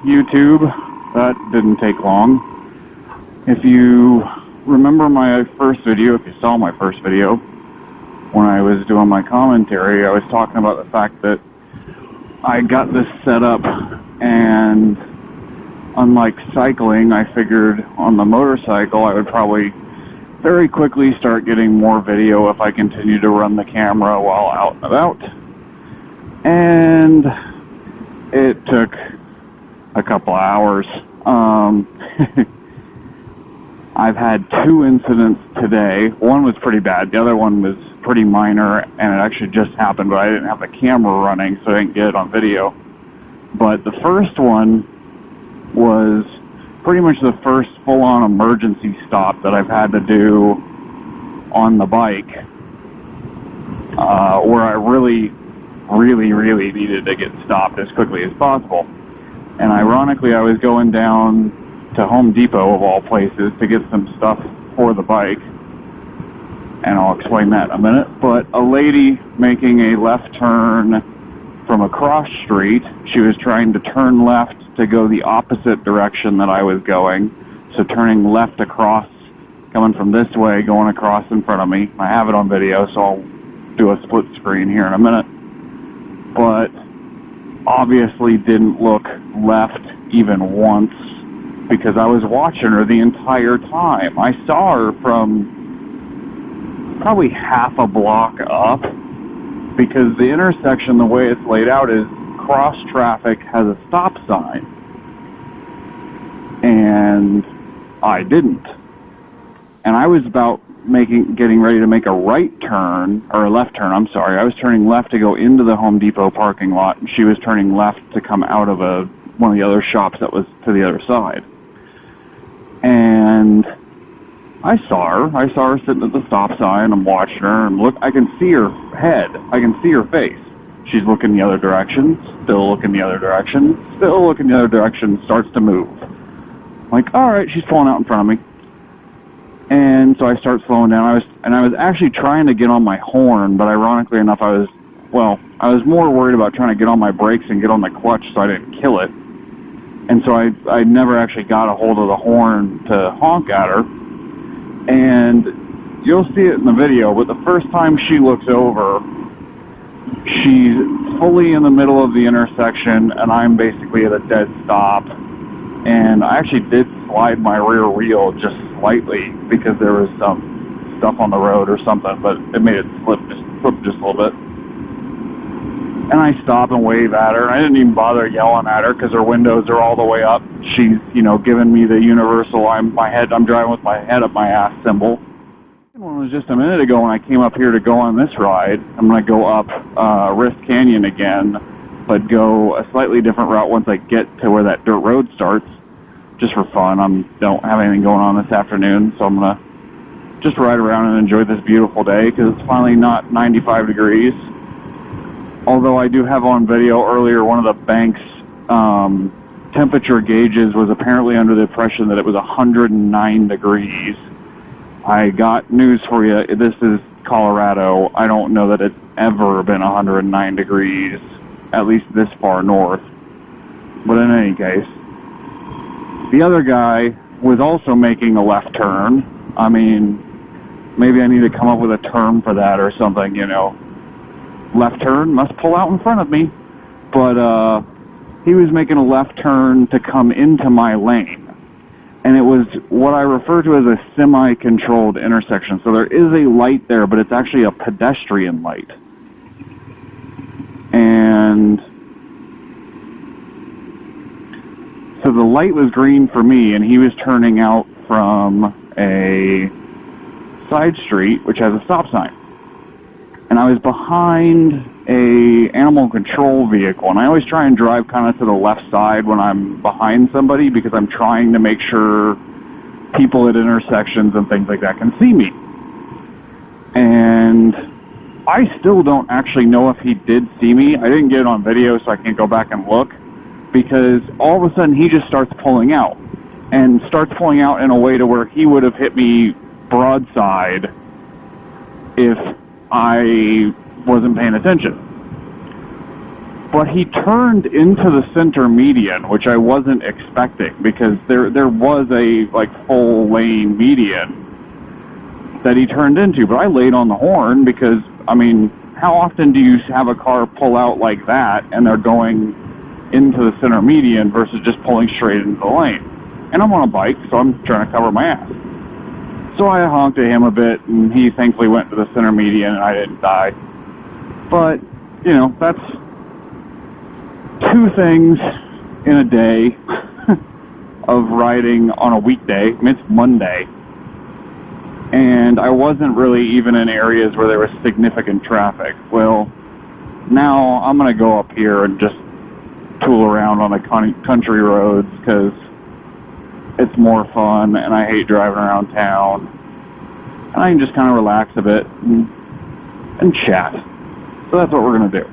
YouTube. That didn't take long. If you remember my first video, if you saw my first video, when I was doing my commentary, I was talking about the fact that I got this set up, and unlike cycling, I figured on the motorcycle I would probably very quickly start getting more video if I continue to run the camera while out and about. And it took a couple hours. I've had 2 incidents today. One was pretty bad. The other one was pretty minor, and it actually just happened, but I didn't have the camera running, so I didn't get it on video. But the first one was pretty much the first full-on emergency stop that I've had to do on the bike, where I really needed to get stopped as quickly as possible. And ironically, I was going down to Home Depot, of all places, to get some stuff for the bike, and I'll explain that in a minute. But a lady making a left turn from a cross street, she was trying to turn left to go the opposite direction that I was going, so turning left across, coming from this way, going across in front of me. I have it on video, so I'll do a split screen here in a minute. But obviously didn't look left even once, because I was watching her the entire time. I saw her from probably half a block up, because the intersection, the way it's laid out, is cross traffic has a stop sign, and I didn't. And I was about getting ready to make a right turn, or a left turn, I'm sorry. I was turning left to go into the Home Depot parking lot, and she was turning left to come out of one of the other shops that was to the other side. And I saw her sitting at the stop sign. I'm watching her, and look, I can see her head, I can see her face. She's looking the other direction, still looking the other direction, still looking the other direction, starts to move. I'm like, all right, she's pulling out in front of me. And so I start slowing down. I was actually trying to get on my horn, but ironically enough, I was more worried about trying to get on my brakes and get on the clutch so I didn't kill it. And so I never actually got a hold of the horn to honk at her. And you'll see it in the video, but the first time she looks over, she's fully in the middle of the intersection, and I'm basically at a dead stop. And I actually did slide my rear wheel just slightly, because there was some stuff on the road or something, but it made it slip just a little bit. And I stop and wave at her, and I didn't even bother yelling at her because her windows are all the way up. She's, giving me the universal, I'm driving with my head up my ass symbol. The one was just a minute ago when I came up here to go on this ride. I'm going to go up Rift Canyon again, but go a slightly different route once I get to where that dirt road starts, just for fun. I don't have anything going on this afternoon, so I'm going to just ride around and enjoy this beautiful day, because it's finally not 95 degrees. Although I do have on video earlier, one of the bank's temperature gauges was apparently under the impression that it was 109 degrees. I got news for you. This is Colorado. I don't know that it's ever been 109 degrees, at least this far north. But in any case, the other guy was also making a left turn. I mean, maybe I need to come up with a term for that or something, Left turn, must pull out in front of me. But he was making a left turn to come into my lane. And it was what I refer to as a semi-controlled intersection. So there is a light there, but it's actually a pedestrian light. And so the light was green for me, and he was turning out from a side street, which has a stop sign. And I was behind a animal control vehicle, and I always try and drive kind of to the left side when I'm behind somebody, because I'm trying to make sure people at intersections and things like that can see me. And I still don't actually know if he did see me. I didn't get it on video, so I can't go back and look, because all of a sudden he just starts pulling out, and starts pulling out in a way to where he would have hit me broadside if I wasn't paying attention. But he turned into the center median, which I wasn't expecting, because there was a like full lane median that he turned into. But I laid on the horn because, I mean, how often do you have a car pull out like that and they're going into the center median versus just pulling straight into the lane? And I'm on a bike, so I'm trying to cover my ass. So I honked at him a bit, and he thankfully went to the center median, and I didn't die. But, you know, that's 2 things in a day of riding on a weekday. I mean, it's Monday. And I wasn't really even in areas where there was significant traffic. Well, now I'm going to go up here and just tool around on the country roads because it's more fun, and I hate driving around town. And I can just kind of relax a bit and chat. So that's what we're going to do.